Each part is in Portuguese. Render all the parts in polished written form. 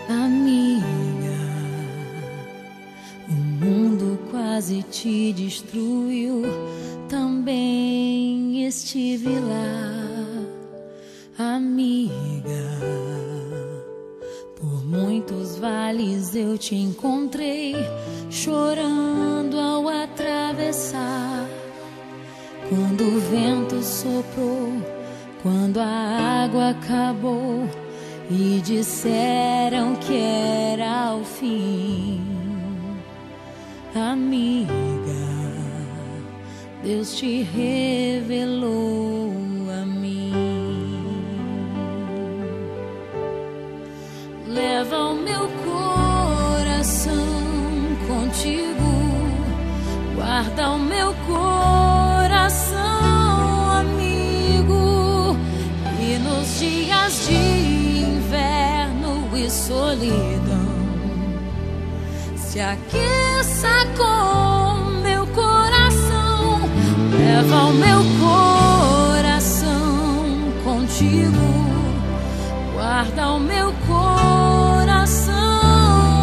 Amiga, o mundo quase te destruiu, também estive lá. Amiga, por muitos vales eu te encontrei, chorando ao atravessar. Quando o vento soprou, quando a água acabou e disseram que era o fim. Amiga, Deus te revelou a mim. Leva o meu coração contigo, guarda o meu coração, amigo. E nos dias de inverno e solidão, se aqueça com meu coração. Leva o meu coração contigo, guarda o meu coração,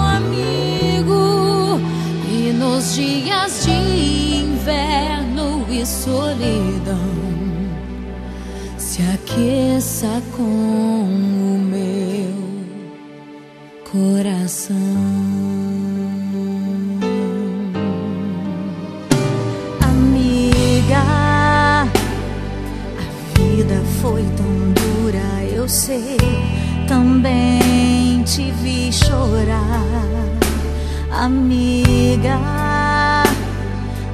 amigo. E nos dias de inverno e solidão, se aqueça com o meu coração. Amiga, a vida foi tão dura, eu sei, também te vi chorar. Amiga,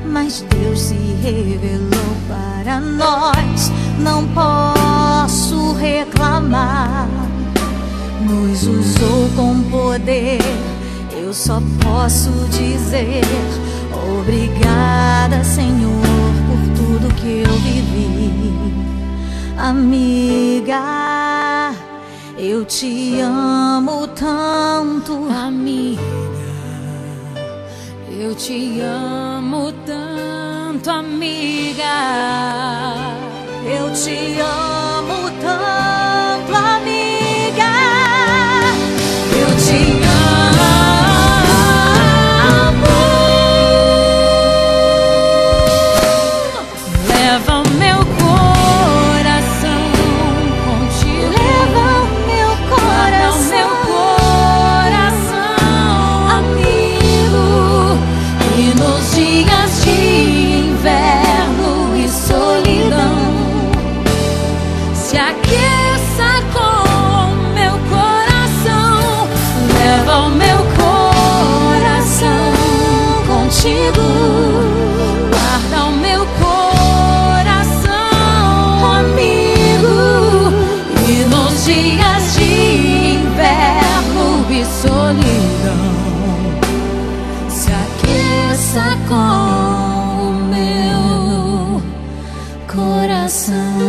mas Deus se revelou para nós, não posso reclamar. Nos usou com poder, eu só posso dizer obrigada, Senhor, por tudo que eu vivi. Amiga, eu te amo tanto. Amiga, eu te amo tanto, amiga. Eu te amo tanto, amiga. Eu te amo. Leva o meu coração contigo, Leva o meu guarda o meu coração, amigo. E nos dias de inverno e solidão, se aqueça com meu coração. Leva o meu coração contigo, guarda o meu coração, amigo. E nos dias de inverno e solidão, se aqueça com o meu coração.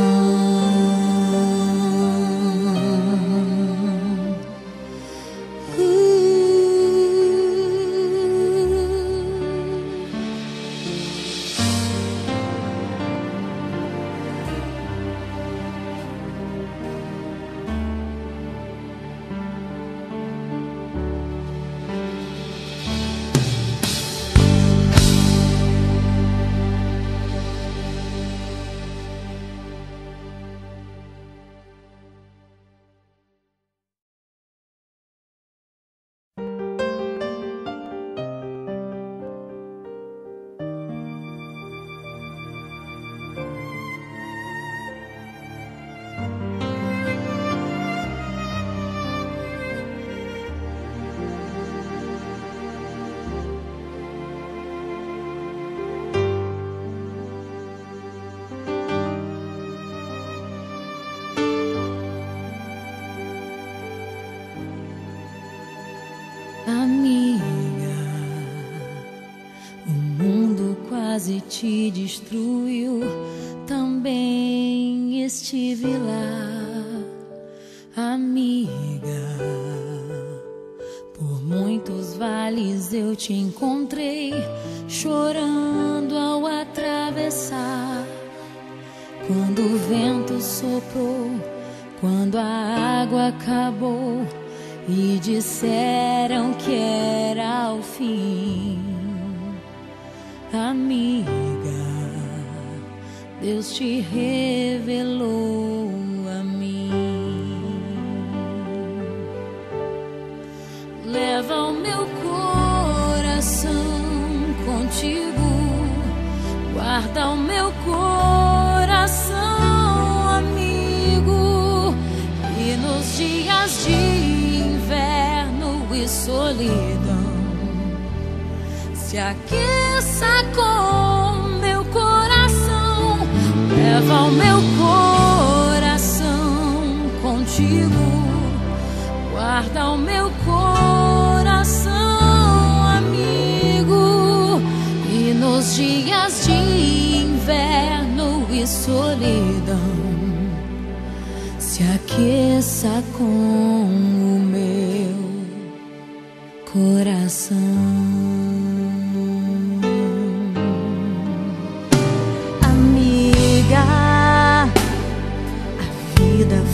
Amiga, o mundo quase te destruiu, também estive lá. Amiga, por muitos vales eu te encontrei, chorando ao atravessar. Quando o vento soprou, quando a água acabou e disseram que era o fim. Amiga, Deus te revelou a mim. Leva o meu coração contigo, guarda o meu coração, amigo, e nos dias de inverno e solidão se aqueça com meu coração. Leva o meu coração contigo, guarda o meu coração, amigo, e nos dias de inverno e solidão se aqueça com o meu coração.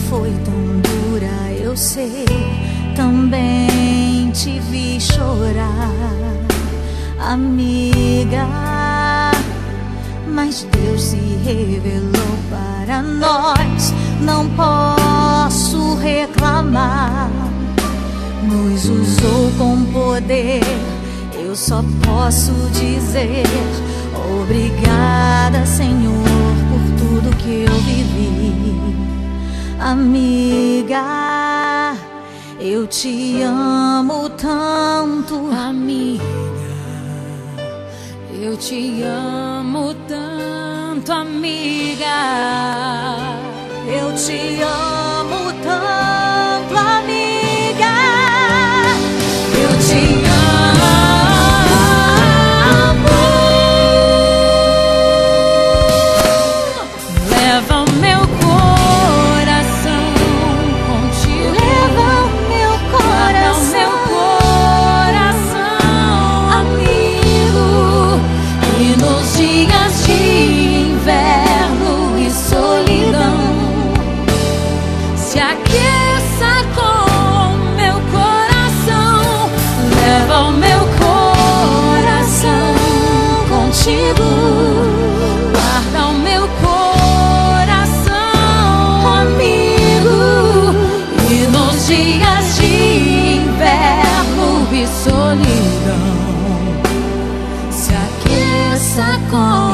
Foi tão dura, eu sei, também te vi chorar, amiga, mas Deus se revelou para nós, não posso reclamar, nos usou com poder, eu só posso dizer obrigada, Senhor, por tudo que eu vivi. Amiga, eu te amo tanto. Amiga, eu te amo tanto. Amiga, eu te amo tanto. Amiga, eu te amo. Leva o meu se aqueça com meu coração, leva o meu coração contigo, guarda o meu coração, amigo, e nos dias de inverno e solidão se aqueça com